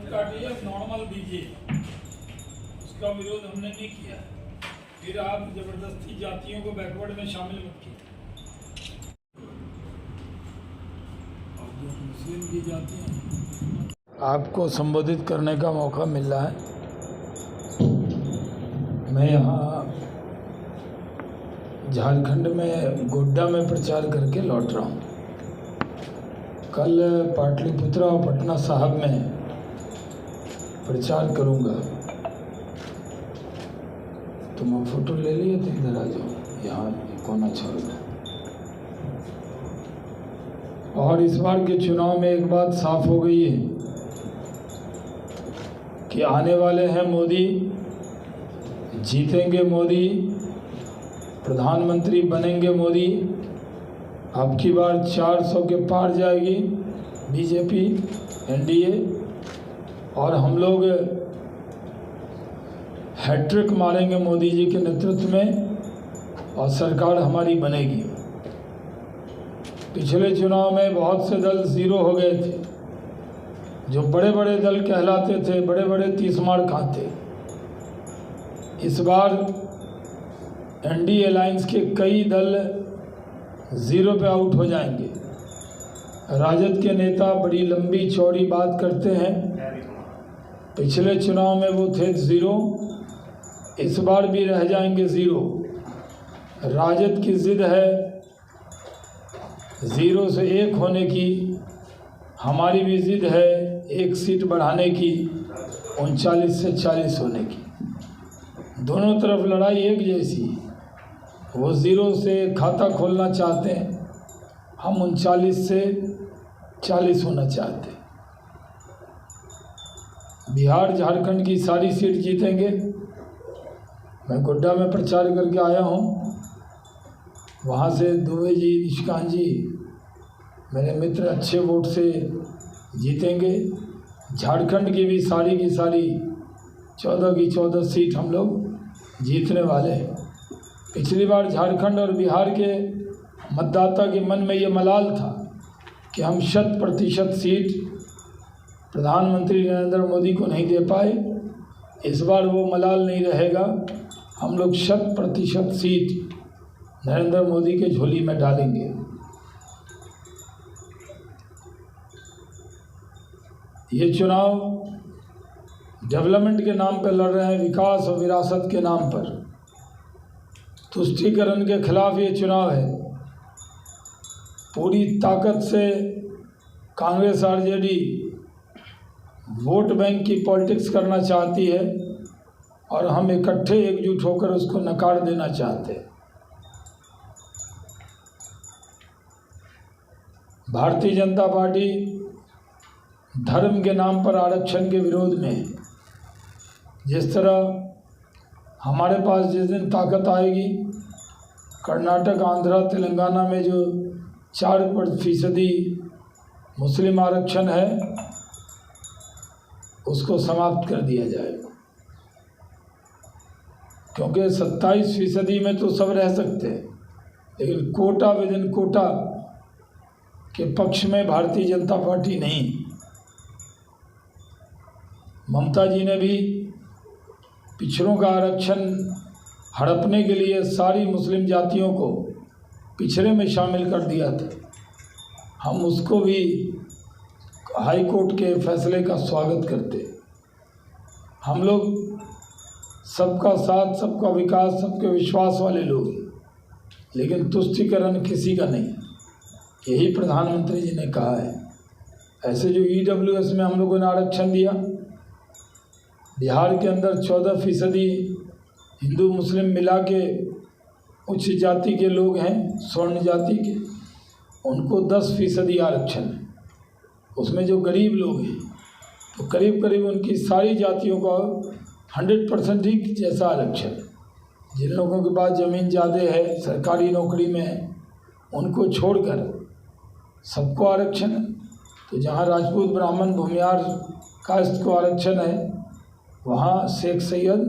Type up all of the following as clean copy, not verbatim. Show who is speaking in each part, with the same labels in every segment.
Speaker 1: Party है normal BJP, उसका विरोध हमने नहीं किया। फिर आप जबरदस्ती जातियों को बैकवर्ड में शामिल मत कीजिए। और जो मुस्लिम की जातियाँ आपको संबोधित करने का मौका मिल रहा है, मैं यहाँ झारखंड में गोड्डा में प्रचार करके लौट रहा हूँ। कल पाटलिपुत्र और पटना साहिब में प्रचार करूँगा। तुम फोटो ले लिए तो इधर आ जाओ, यहाँ कोना छोड़ दो। और इस बार के चुनाव में एक बात साफ हो गई है कि आने वाले हैं मोदी, जीतेंगे मोदी, प्रधानमंत्री बनेंगे मोदी। अब की बार 400 के पार जाएगी बीजेपी, एनडीए, और हम लोग हैट्रिक मारेंगे मोदी जी के नेतृत्व में और सरकार हमारी बनेगी। पिछले चुनाव में बहुत से दल जीरो हो गए थे, जो बड़े बड़े दल कहलाते थे, बड़े बड़े तीसमार खाते। इस बार एनडीए अलायंस के कई दल जीरो पे आउट हो जाएंगे। राजद के नेता बड़ी लंबी चौड़ी बात करते हैं, पिछले चुनाव में वो थे जीरो, इस बार भी रह जाएंगे जीरो। राजद की जिद है जीरो से 1 होने की, हमारी भी जिद है 1 सीट बढ़ाने की, 39 से 40 होने की। दोनों तरफ लड़ाई एक जैसी है। वो जीरो से खाता खोलना चाहते हैं, हम 39 से 40 होना चाहते हैं। बिहार झारखंड की सारी सीट जीतेंगे। मैं गोड्डा में प्रचार करके आया हूँ, वहाँ से दुबे जी, निष्कांत जी मेरे मित्र अच्छे वोट से जीतेंगे। झारखंड की भी सारी की सारी 14 की 14 सीट हम लोग जीतने वाले हैं। पिछली बार झारखंड और बिहार के मतदाता के मन में ये मलाल था कि हम 100% सीट प्रधानमंत्री नरेंद्र मोदी को नहीं दे पाए। इस बार वो मलाल नहीं रहेगा, हम लोग 100% सीट नरेंद्र मोदी के झोली में डालेंगे। ये चुनाव डेवलपमेंट के नाम पर लड़ रहे हैं, विकास और विरासत के नाम पर। तुष्टीकरण के खिलाफ ये चुनाव है। पूरी ताकत से कांग्रेस आरजेडी वोट बैंक की पॉलिटिक्स करना चाहती है और हम इकट्ठे एकजुट होकर उसको नकार देना चाहते हैं। भारतीय जनता पार्टी धर्म के नाम पर आरक्षण के विरोध में है। जिस तरह हमारे पास जिस दिन ताकत आएगी, कर्नाटक, आंध्रा, तेलंगाना में जो 4% मुस्लिम आरक्षण है, उसको समाप्त कर दिया जाएगा। क्योंकि 27% में तो सब रह सकते हैं, लेकिन कोटा विदिन कोटा के पक्ष में भारतीय जनता पार्टी नहीं। ममता जी ने भी पिछड़ों का आरक्षण हड़पने के लिए सारी मुस्लिम जातियों को पिछड़े में शामिल कर दिया था। हम उसको भी हाई कोर्ट के फैसले का स्वागत करते। हम लोग सबका साथ, सबका विकास, सबके विश्वास वाले लोग हैं, लेकिन तुष्टीकरण किसी का नहीं। यही प्रधानमंत्री जी ने कहा है। ऐसे जो EWS में हम लोगों ने आरक्षण दिया, बिहार के अंदर 14% हिंदू मुस्लिम मिला के उच्च जाति के लोग हैं, स्वर्ण जाति के, उनको 10% आरक्षण है। उसमें जो गरीब लोग हैं तो करीब करीब उनकी सारी जातियों का 100% ही जैसा आरक्षण है। जिन लोगों के पास ज़मीन ज़्यादा है, सरकारी नौकरी में है, उनको छोड़कर सबको आरक्षण है। तो जहाँ राजपूत, ब्राह्मण, भूमियार कास्ट को आरक्षण है, वहाँ शेख सैयद,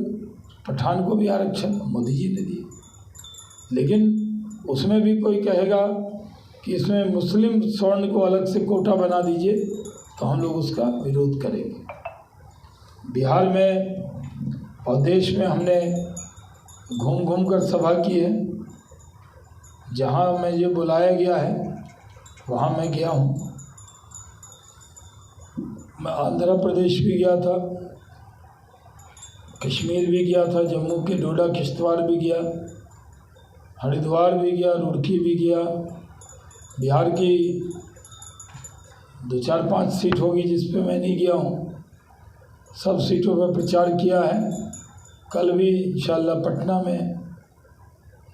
Speaker 1: पठान को भी आरक्षण मोदी जी ने दिए। लेकिन उसमें भी कोई कहेगा कि इसमें मुस्लिम स्वर्ण को अलग से कोटा बना दीजिए, तो हम लोग उसका विरोध करेंगे। बिहार में और देश में हमने घूम घूम कर सभा की है। जहाँ मुझे बुलाया गया है वहाँ मैं गया हूँ। मैं आंध्र प्रदेश भी गया था, कश्मीर भी गया था, जम्मू के डोडा किश्तवाड़ भी गया, हरिद्वार भी गया, रुड़की भी गया। बिहार की 2-4-5 सीट होगी जिस पे मैं नहीं गया हूँ। सब सीटों पर प्रचार किया है। कल भी इंशाअल्लाह पटना में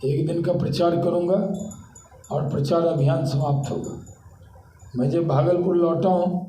Speaker 1: 1 दिन का प्रचार करूँगा और प्रचार अभियान समाप्त होगा। मैं जब भागलपुर लौटा हूँ